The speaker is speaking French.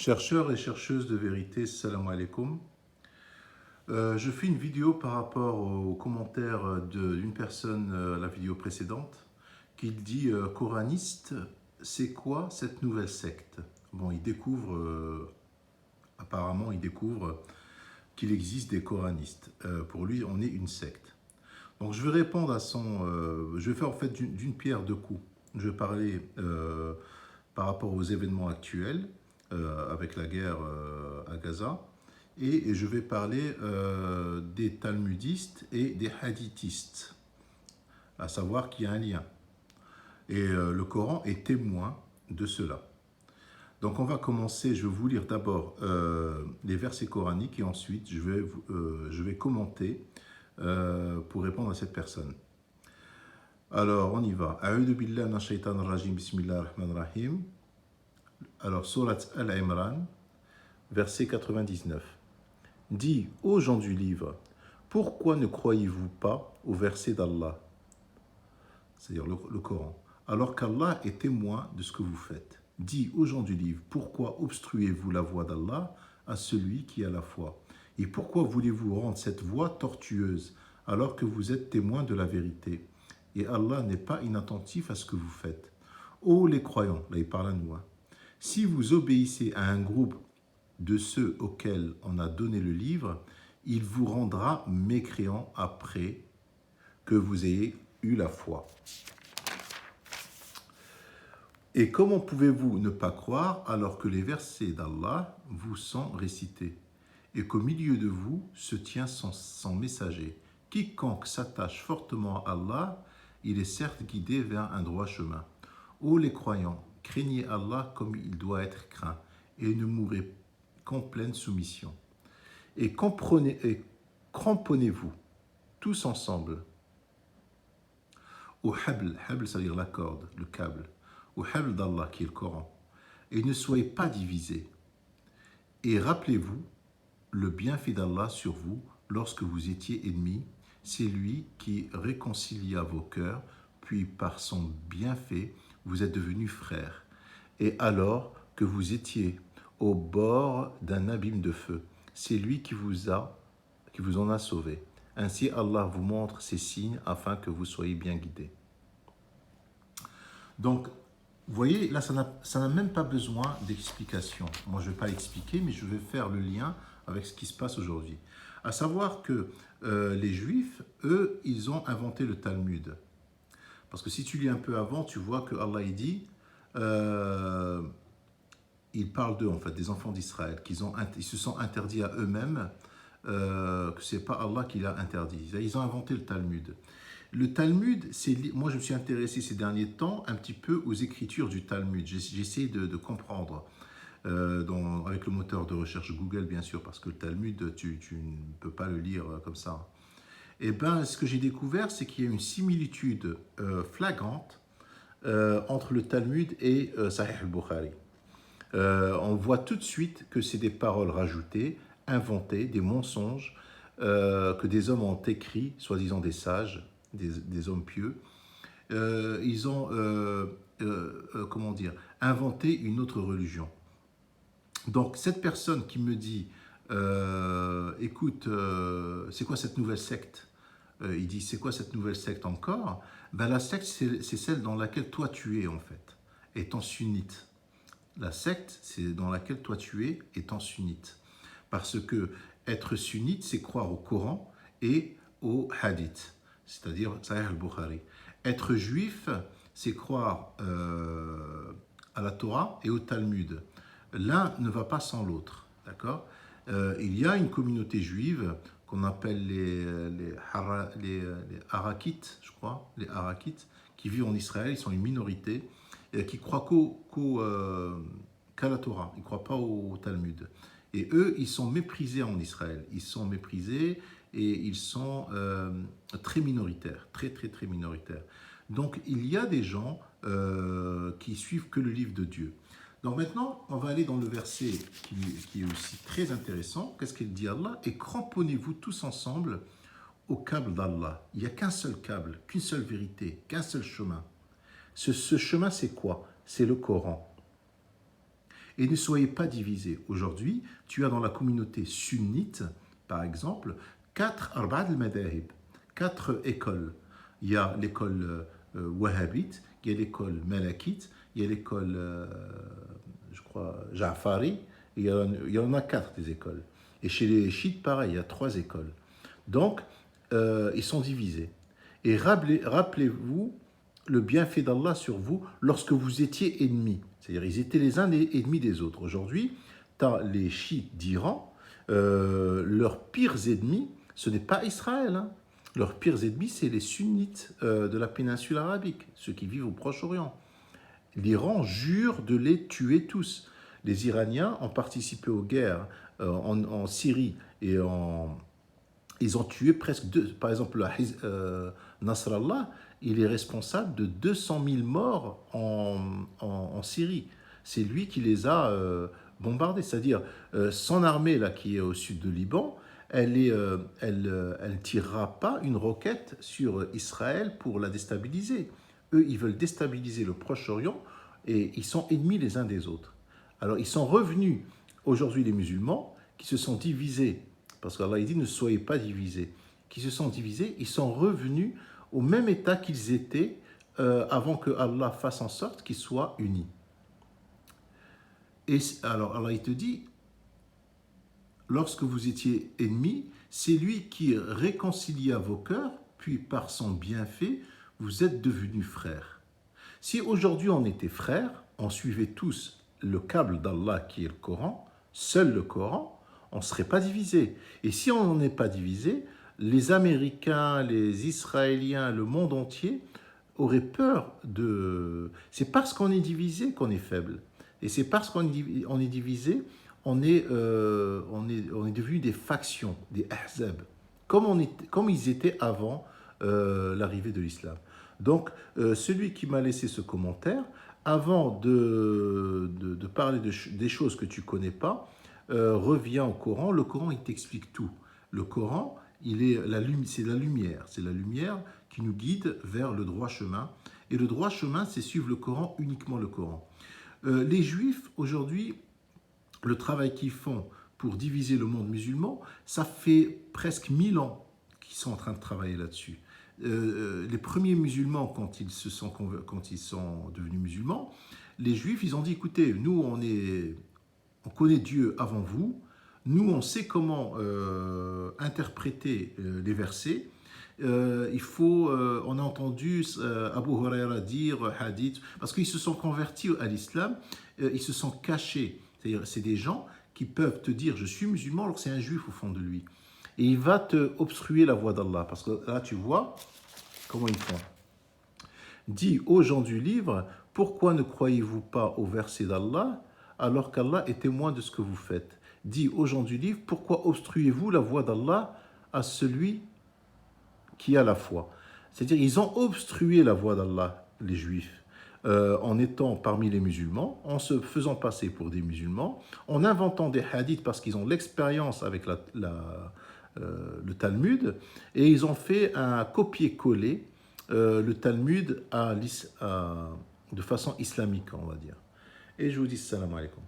Chercheurs et chercheuses de vérité, salam alaikum. Je fais une vidéo par rapport aux commentaires d'une personne à la vidéo précédente qui dit coraniste, c'est quoi cette nouvelle secte? Bon, il découvre, apparemment, il découvre qu'il existe des coranistes. Pour lui, on est une secte. Donc, je vais répondre à son. Je vais faire en fait d'une pierre deux coups. Je vais parler par rapport aux événements actuels avec la guerre à Gaza. Et je vais parler des talmudistes et des hadithistes, à savoir qu'il y a un lien. Et le Coran est témoin de cela. Donc on va commencer, je vais vous lire d'abord les versets coraniques et ensuite je vais commenter pour répondre à cette personne. Alors on y va. A'udhu billahi minash shaitanir rajim, bismillahir rahmanir rahim. Alors surat Al-Imran, verset 99. Dis, ô gens du livre, pourquoi ne croyez-vous pas au verset d'Allah, c'est-à-dire le Coran, alors qu'Allah est témoin de ce que vous faites? Dis, ô gens du livre, pourquoi obstruez-vous la voie d'Allah à celui qui a la foi? Et pourquoi voulez-vous rendre cette voie tortueuse alors que vous êtes témoin de la vérité? Et Allah n'est pas inattentif à ce que vous faites. Ô les croyants, là il parle à nous, si vous obéissez à un groupe de ceux auxquels on a donné le livre, il vous rendra mécréant après que vous ayez eu la foi. Et comment pouvez-vous ne pas croire alors que les versets d'Allah vous sont récités et qu'au milieu de vous se tient son messager? Quiconque s'attache fortement à Allah, il est certes guidé vers un droit chemin. Ô les croyants, craignez Allah comme il doit être craint et ne mourrez qu'en pleine soumission. Et cramponnez-vous tous ensemble au habl, ça veut dire la corde, le câble, au habl d'Allah qui est le Coran, et ne soyez pas divisés. Et rappelez-vous le bienfait d'Allah sur vous lorsque vous étiez ennemis. C'est lui qui réconcilia vos cœurs, puis par son bienfait, vous êtes devenus frères. Et alors que vous étiez au bord d'un abîme de feu, c'est lui qui vous en a sauvé. Ainsi, Allah vous montre ses signes afin que vous soyez bien guidés. Donc, vous voyez, là, ça n'a même pas besoin d'explication. Moi, je ne vais pas expliquer, mais je vais faire le lien avec ce qui se passe aujourd'hui. À savoir que les Juifs, eux, ils ont inventé le Talmud. Parce que si tu lis un peu avant, tu vois que Allah il dit, il parle d'eux, en fait, des enfants d'Israël, ils se sont interdits à eux-mêmes, que ce n'est pas Allah qui l'a interdit. Ils ont inventé le Talmud. Le Talmud, moi je me suis intéressé ces derniers temps un petit peu aux écritures du Talmud. J'essaie de comprendre, avec le moteur de recherche Google bien sûr, parce que le Talmud, tu ne peux pas le lire comme ça. Et bien, ce que j'ai découvert, c'est qu'il y a une similitude flagrante entre le Talmud et Sahih al-Bukhari. On voit tout de suite que c'est des paroles rajoutées, inventées, des mensonges que des hommes ont écrits, soi-disant des sages, des hommes pieux. Ils ont, comment dire, inventé une autre religion. Donc cette personne qui me dit, écoute, c'est quoi cette nouvelle secte? Il dit, c'est quoi cette nouvelle secte encore? Ben, la secte, c'est celle dans laquelle toi tu es en fait, étant sunnite. La secte, c'est dans laquelle toi tu es, étant sunnite. Parce que être sunnite, c'est croire au Coran et au hadith, c'est-à-dire Sahih al-Bukhari. Être juif, c'est croire à la Torah et au Talmud. L'un ne va pas sans l'autre, d'accord? Il y a une communauté juive qu'on appelle les Harakites, je crois, les Harakites, qui vivent en Israël, ils sont une minorité, qui croient qu'à la Torah, ils ne croient pas au Talmud. Et eux, ils sont méprisés en Israël. Ils sont méprisés et ils sont très minoritaires, très minoritaires. Donc, il y a des gens qui suivent que le livre de Dieu. Donc maintenant, on va aller dans le verset qui est aussi très intéressant. Qu'est-ce qu'il dit Allah? Et cramponnez-vous tous ensemble au câble d'Allah. Il n'y a qu'un seul câble, qu'une seule vérité, qu'un seul chemin. Ce chemin, c'est quoi? C'est le Coran. Et ne soyez pas divisés. Aujourd'hui, tu as dans la communauté sunnite, par exemple, arba'at al-madahib, 4 écoles. Il y a l'école wahhabite, il y a l'école malakite, il y a l'école, je crois, ja'fari, il y en a 4 des écoles. Et chez les chiites, pareil, il y a 3 écoles. Donc, ils sont divisés. Et rappelez-vous le bienfait d'Allah sur vous lorsque vous étiez ennemis. C'est-à-dire, ils étaient les uns ennemis des autres. Aujourd'hui, tu as les chiites d'Iran, leurs pires ennemis, ce n'est pas Israël. Hein. Leurs pires ennemis, c'est les sunnites de la péninsule arabique, ceux qui vivent au Proche-Orient. L'Iran jure de les tuer tous. Les Iraniens ont participé aux guerres en Syrie et ils ont tué presque par exemple, Nasrallah, il est responsable de 200 000 morts en Syrie. C'est lui qui les a bombardés. C'est-à-dire, son armée, là, qui est au sud de Liban, elle tirera pas une roquette sur Israël pour la déstabiliser. Eux, ils veulent déstabiliser le Proche-Orient et ils sont ennemis les uns des autres. Alors, ils sont revenus, aujourd'hui, les musulmans, qui se sont divisés, parce qu'Allah dit ne soyez pas divisés, qui se sont divisés, ils sont revenus au même état qu'ils étaient avant que Allah fasse en sorte qu'ils soient unis. Et alors Allah il te dit, lorsque vous étiez ennemis, c'est lui qui réconcilia vos cœurs, puis par son bienfait, vous êtes devenus frères. Si aujourd'hui on était frères, on suivait tous le câble d'Allah qui est le Coran, seul le Coran, on ne serait pas divisé. Et si on n'est pas divisé, les Américains, les Israéliens, le monde entier auraient peur de... C'est parce qu'on est divisé qu'on est faible. Et c'est parce qu'on est divisé, on est devenu des factions, des ahzab, comme ils étaient avant l'arrivée de l'islam. Donc, celui qui m'a laissé ce commentaire, avant de parler des choses que tu ne connais pas, reviens au Coran. Le Coran, il t'explique tout. Le Coran, c'est la lumière qui nous guide vers le droit chemin. Et le droit chemin, c'est suivre le Coran, uniquement le Coran. Les Juifs, aujourd'hui, le travail qu'ils font pour diviser le monde musulman, ça fait presque 1000 ans qu'ils sont en train de travailler là-dessus. Les premiers musulmans, quand ils sont devenus musulmans, les Juifs, ils ont dit, écoutez, nous, on connaît Dieu avant vous, nous, on sait comment interpréter les versets. On a entendu Abu Huraira dire hadith, parce qu'ils se sont convertis à l'islam, ils se sont cachés. C'est-à-dire, c'est des gens qui peuvent te dire je suis musulman alors que c'est un juif au fond de lui. Et il va te obstruer la voie d'Allah, parce que là tu vois comment ils font. Dis aux gens du livre, pourquoi ne croyez-vous pas au verset d'Allah alors qu'Allah est témoin de ce que vous faites? Dis aux gens du livre, pourquoi obstruez-vous la voie d'Allah à celui qui a la foi? C'est-à-dire, ils ont obstrué la voie d'Allah, les Juifs, en étant parmi les musulmans, en se faisant passer pour des musulmans, en inventant des hadiths parce qu'ils ont l'expérience avec le Talmud, et ils ont fait un copier-coller le Talmud de façon islamique, on va dire. Et je vous dis salam alaikum.